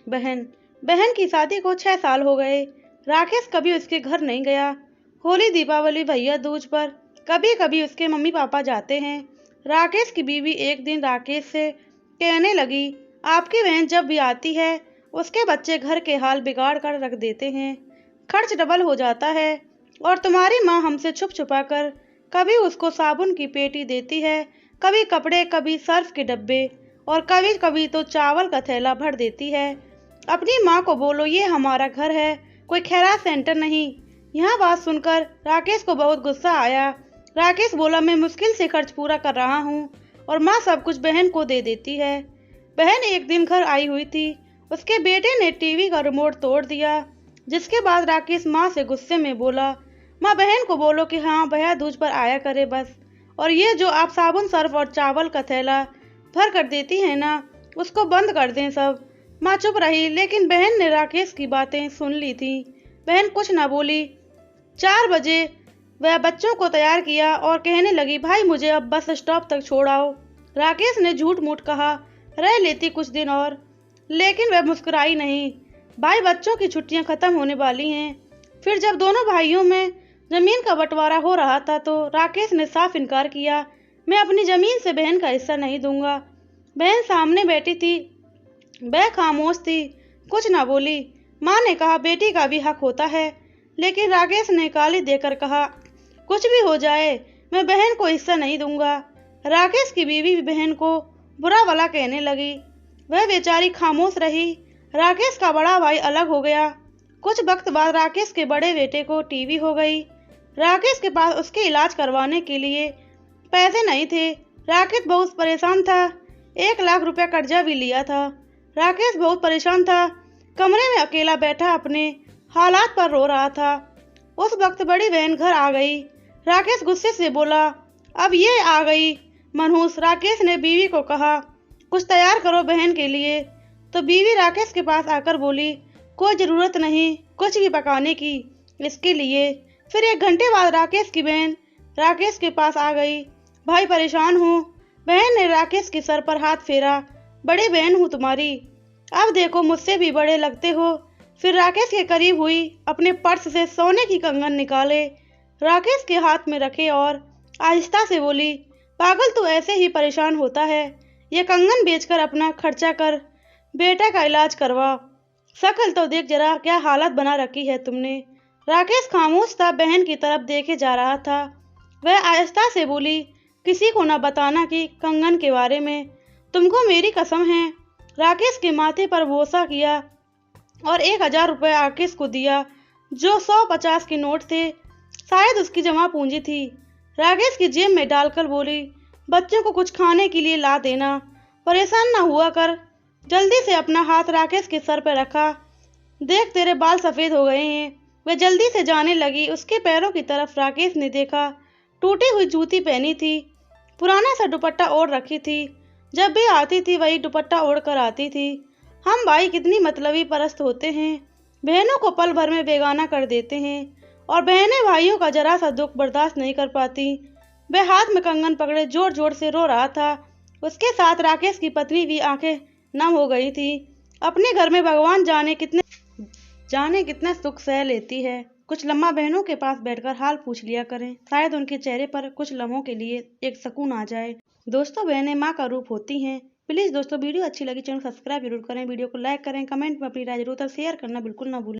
बहन बहन की शादी को 6 साल हो गए। राकेश कभी उसके घर नहीं गया। होली, दीपावली, भैया दूज पर कभी कभी उसके मम्मी पापा जाते हैं। राकेश की बीवी एक दिन राकेश से कहने लगी, आपकी बहन जब भी आती है उसके बच्चे घर के हाल बिगाड़ कर रख देते हैं। खर्च डबल हो जाता है और तुम्हारी माँ हमसे छुप छुपा कर कभी उसको साबुन की पेटी देती है, कभी कपड़े, कभी सर्फ के डब्बे और कभी कभी तो चावल का थैला भर देती है। अपनी माँ को बोलो ये हमारा घर है, कोई खैरात सेंटर नहीं। यह बात सुनकर राकेश को बहुत गुस्सा आया। राकेश बोला, मैं मुश्किल से खर्च पूरा कर रहा हूँ और माँ सब कुछ बहन को दे देती है। बहन एक दिन घर आई हुई थी। उसके बेटे ने टीवी का रिमोट तोड़ दिया, जिसके बाद राकेश माँ से गुस्से में बोला, माँ बहन को बोलो कि हाँ भैया दूज पर आया करे बस, और ये जो आप साबुन, सर्फ और चावल का थैला भर कर देती है ना, उसको बंद कर दें सब। माँ चुप रही, लेकिन बहन ने राकेश की बातें सुन ली थी। बहन कुछ न बोली। 4 बजे वह बच्चों को तैयार किया और कहने लगी, भाई मुझे अब बस स्टॉप तक छोड़ आओ। राकेश ने झूठ मूठ कहा, रह लेती कुछ दिन और, लेकिन वह मुस्कुराई नहीं। भाई बच्चों की छुट्टियां खत्म होने वाली हैं। फिर जब दोनों भाइयों में जमीन का बंटवारा हो रहा था तो राकेश ने साफ इनकार किया, मैं अपनी जमीन से बहन का हिस्सा नहीं दूंगा। बहन सामने बैठी थी, वह खामोश थी, कुछ ना बोली। माँ ने कहा, बेटी का भी हक होता है, लेकिन राकेश ने गाली देकर कहा, कुछ भी हो जाए मैं बहन को हिस्सा नहीं दूंगा। राकेश की बीवी भी बहन को बुरा भला कहने लगी। वह बेचारी खामोश रही। राकेश का बड़ा भाई अलग हो गया। कुछ वक्त बाद राकेश के बड़े बेटे को टीबी हो गई। राकेश के पास उसके इलाज करवाने के लिए पैसे नहीं थे। राकेश बहुत परेशान था। 1 लाख रुपया कर्जा भी लिया था। राकेश बहुत परेशान था। कमरे में अकेला बैठा अपने हालात पर रो रहा था। उस वक्त बड़ी बहन घर आ गई। राकेश गुस्से से बोला, अब ये आ गई मनहूस। राकेश ने बीवी को कहा, कुछ तैयार करो बहन के लिए। तो बीवी राकेश के पास आकर बोली, कोई जरूरत नहीं कुछ भी पकाने की इसके लिए। फिर 1 घंटे बाद राकेश की बहन राकेश के पास आ गई। भाई परेशान हूँ। बहन ने राकेश के सर पर हाथ फेरा, बड़ी बहन हूँ तुम्हारी, अब देखो मुझसे भी बड़े लगते हो। फिर राकेश के करीब हुई, अपने पर्स से सोने की कंगन निकाले, राकेश के हाथ में रखे और आहिस्ता से बोली, पागल तू ऐसे ही परेशान होता है, ये कंगन बेचकर अपना खर्चा कर, बेटा का इलाज करवा। शक्ल तो देख जरा, क्या हालत बना रखी है तुमने। राकेश खामोश था, बहन की तरफ देखे जा रहा था। वह आहिस्ता से बोली, किसी को न बताना कि कंगन के बारे में, तुमको मेरी कसम है। राकेश के माथे पर बोसा किया और 1000 रुपये राकेश को दिया, जो 150 के नोट थे, शायद उसकी जमा पूंजी थी। राकेश की जेब में डालकर बोली, बच्चों को कुछ खाने के लिए ला देना, परेशान ना हुआ कर। जल्दी से अपना हाथ राकेश के सर पर रखा, देख तेरे बाल सफ़ेद हो गए हैं। वह जल्दी से जाने लगी। उसके पैरों की तरफ राकेश ने देखा, टूटी हुई जूती पहनी थी, पुराना सा दुपट्टा ओढ़ रखी थी। जब भी आती थी वही दुपट्टा ओढ़ कर आती थी। हम भाई कितनी मतलबी परस्त होते हैं, बहनों को पल भर में बेगाना कर देते हैं और बहनें भाइयों का जरा सा दुख बर्दाश्त नहीं कर पाती। वह हाथ में कंगन पकड़े जोर जोर से रो रहा था। उसके साथ राकेश की पत्नी भी आंखें नम हो गई थी। अपने घर में भगवान जाने कितना सुख सह लेती है। कुछ लम्हा बहनों के पास बैठकर हाल पूछ लिया करें, शायद उनके चेहरे पर कुछ लम्हों के लिए एक सुकून आ जाए। दोस्तों, बहनें माँ का रूप होती हैं। प्लीज़ दोस्तों, वीडियो अच्छी लगी चैनल सब्सक्राइब जरूर करें, वीडियो को लाइक करें, कमेंट में अपनी राय जरूर शेयर करना बिल्कुल ना भूलें।